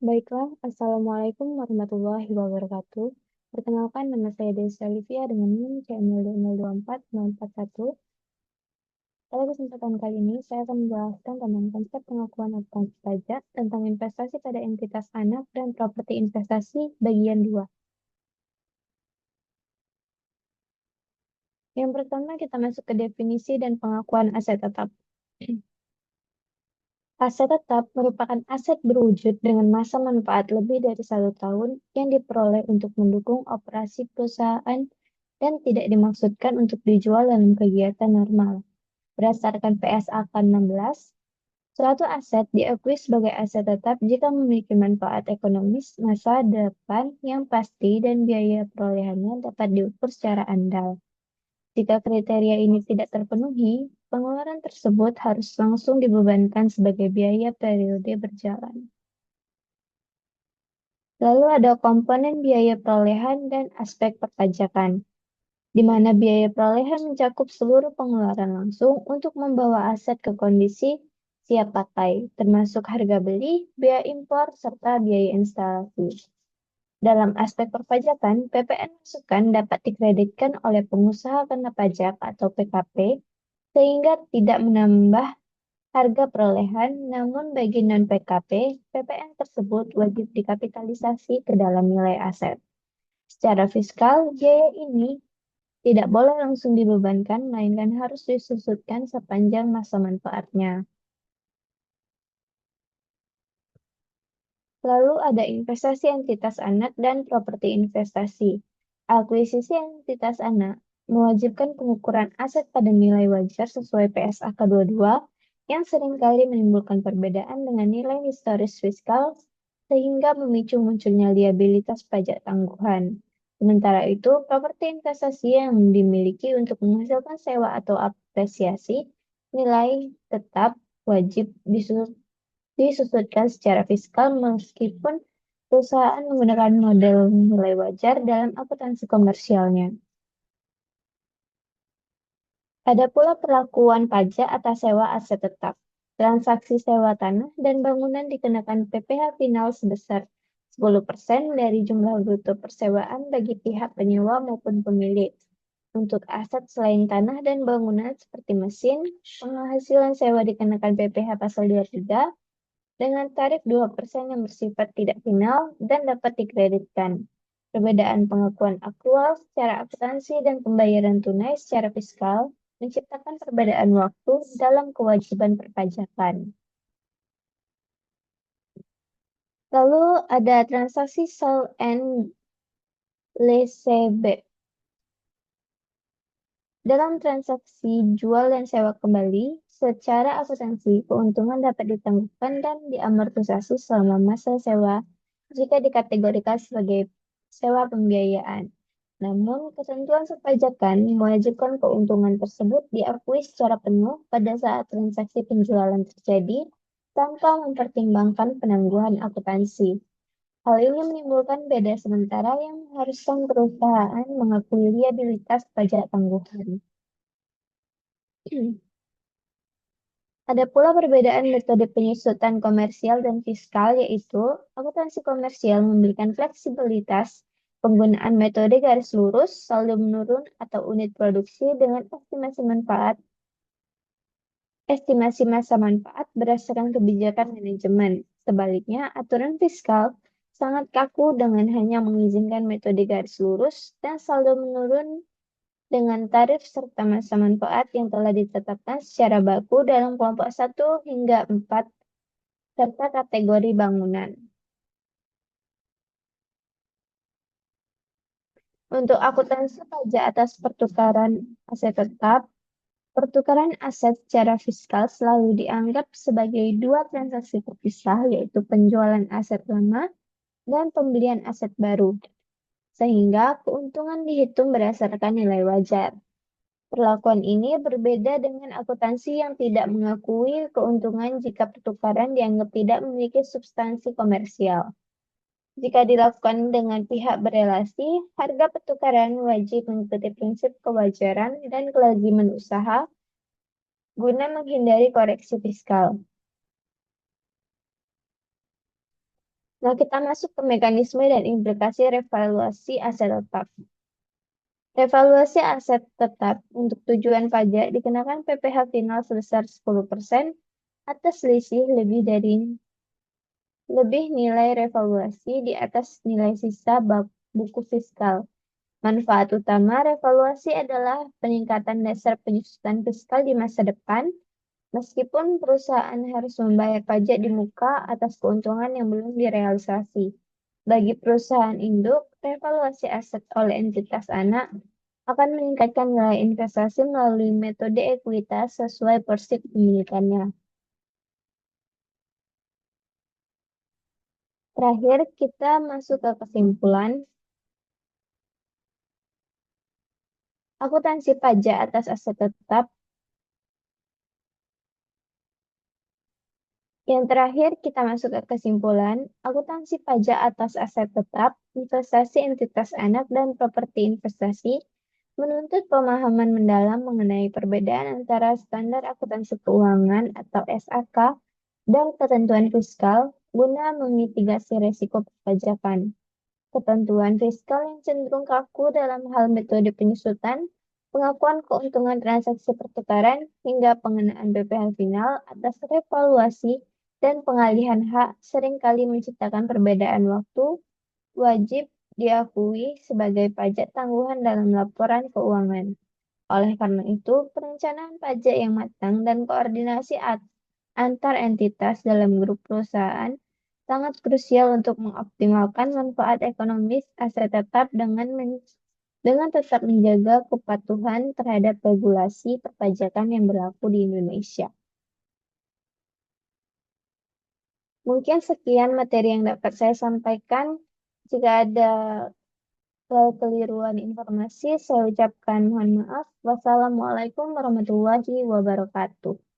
Baiklah, Assalamualaikum warahmatullahi wabarakatuh. Perkenalkan, nama saya Desi Olivia dengan NIM CM024041. Pada kesempatan kali ini, saya akan menjelaskan tentang konsep pengakuan akuntansi pajak tentang investasi pada entitas anak dan properti investasi bagian 2. Yang pertama, kita masuk ke definisi dan pengakuan aset tetap. Aset tetap merupakan aset berwujud dengan masa manfaat lebih dari 1 tahun yang diperoleh untuk mendukung operasi perusahaan dan tidak dimaksudkan untuk dijual dalam kegiatan normal. Berdasarkan PSAK 16, suatu aset diakui sebagai aset tetap jika memiliki manfaat ekonomis masa depan yang pasti dan biaya perolehannya dapat diukur secara andal. Jika kriteria ini tidak terpenuhi, pengeluaran tersebut harus langsung dibebankan sebagai biaya periode berjalan. Lalu ada komponen biaya perolehan dan aspek perpajakan, di mana biaya perolehan mencakup seluruh pengeluaran langsung untuk membawa aset ke kondisi siap pakai, termasuk harga beli, biaya impor, serta biaya instalasi. Dalam aspek perpajakan, PPN masukan dapat dikreditkan oleh pengusaha kena pajak atau PKP, sehingga tidak menambah harga perolehan, namun bagi non-PKP, PPN tersebut wajib dikapitalisasi ke dalam nilai aset. Secara fiskal, biaya ini tidak boleh langsung dibebankan, melainkan harus disusutkan sepanjang masa manfaatnya. Lalu ada investasi entitas anak dan properti investasi. Akuisisi entitas anak mewajibkan pengukuran aset pada nilai wajar sesuai PSAK 22 yang seringkali menimbulkan perbedaan dengan nilai historis fiskal sehingga memicu munculnya liabilitas pajak tangguhan. Sementara itu, properti investasi yang dimiliki untuk menghasilkan sewa atau apresiasi nilai tetap wajib disusutkan secara fiskal meskipun perusahaan menggunakan model nilai wajar dalam akuntansi komersialnya. Ada pula perlakuan pajak atas sewa aset tetap. Transaksi sewa tanah dan bangunan dikenakan PPh final sebesar 10% dari jumlah bruto persewaan bagi pihak penyewa maupun pemilik. Untuk aset selain tanah dan bangunan seperti mesin, penghasilan sewa dikenakan PPh pasal 23 dengan tarif 2% yang bersifat tidak final dan dapat dikreditkan. Perbedaan pengakuan aktual secara akuntansi dan pembayaran tunai secara fiskal menciptakan perbedaan waktu dalam kewajiban perpajakan. Lalu ada transaksi sell and leaseback. Dalam transaksi jual dan sewa kembali, secara akuntansi keuntungan dapat ditangguhkan dan diamortisasi selama masa sewa jika dikategorikan sebagai sewa pembiayaan. Namun, ketentuan perpajakan mewajibkan keuntungan tersebut diakui secara penuh pada saat transaksi penjualan terjadi tanpa mempertimbangkan penangguhan akuntansi. Hal ini menimbulkan beda sementara yang mengharuskan perusahaan mengakui liabilitas pajak tangguhan. Ada pula perbedaan metode penyusutan komersial dan fiskal, yaitu akuntansi komersial memberikan fleksibilitas penggunaan metode garis lurus, saldo menurun, atau unit produksi dengan estimasi masa manfaat berdasarkan kebijakan manajemen. Sebaliknya, aturan fiskal sangat kaku dengan hanya mengizinkan metode garis lurus dan saldo menurun dengan tarif serta masa manfaat yang telah ditetapkan secara baku dalam kelompok 1 hingga 4 serta kategori bangunan. Untuk akuntansi pajak atas pertukaran aset tetap, pertukaran aset secara fiskal selalu dianggap sebagai dua transaksi terpisah, yaitu penjualan aset lama dan pembelian aset baru, sehingga keuntungan dihitung berdasarkan nilai wajar. Perlakuan ini berbeda dengan akuntansi yang tidak mengakui keuntungan jika pertukaran dianggap tidak memiliki substansi komersial. Jika dilakukan dengan pihak berelasi, harga pertukaran wajib mengikuti prinsip kewajaran dan kelaziman usaha guna menghindari koreksi fiskal. Nah, kita masuk ke mekanisme dan implikasi revaluasi aset tetap. Revaluasi aset tetap untuk tujuan pajak dikenakan PPh final sebesar 10% atas selisih lebih nilai revaluasi di atas nilai sisa buku fiskal. Manfaat utama revaluasi adalah peningkatan dasar penyusutan fiskal di masa depan, meskipun perusahaan harus membayar pajak di muka atas keuntungan yang belum direalisasi. Bagi perusahaan induk, revaluasi aset oleh entitas anak akan meningkatkan nilai investasi melalui metode ekuitas sesuai porsi kepemilikannya. Terakhir, kita masuk ke kesimpulan. Akuntansi pajak atas aset tetap. Yang terakhir, kita masuk ke kesimpulan. Akuntansi pajak atas aset tetap, investasi entitas anak, dan properti investasi menuntut pemahaman mendalam mengenai perbedaan antara standar akuntansi keuangan atau SAK dan ketentuan fiskal guna memitigasi risiko perpajakan. Ketentuan fiskal yang cenderung kaku dalam hal metode penyusutan, pengakuan keuntungan transaksi pertukaran, hingga pengenaan BPH final atas revaluasi dan pengalihan hak seringkali menciptakan perbedaan waktu wajib diakui sebagai pajak tangguhan dalam laporan keuangan. Oleh karena itu, perencanaan pajak yang matang dan koordinasi antar entitas dalam grup perusahaan sangat krusial untuk mengoptimalkan manfaat ekonomis aset tetap dengan tetap menjaga kepatuhan terhadap regulasi perpajakan yang berlaku di Indonesia. Mungkin sekian materi yang dapat saya sampaikan. Jika ada kekeliruan informasi, saya ucapkan mohon maaf. Wassalamualaikum warahmatullahi wabarakatuh.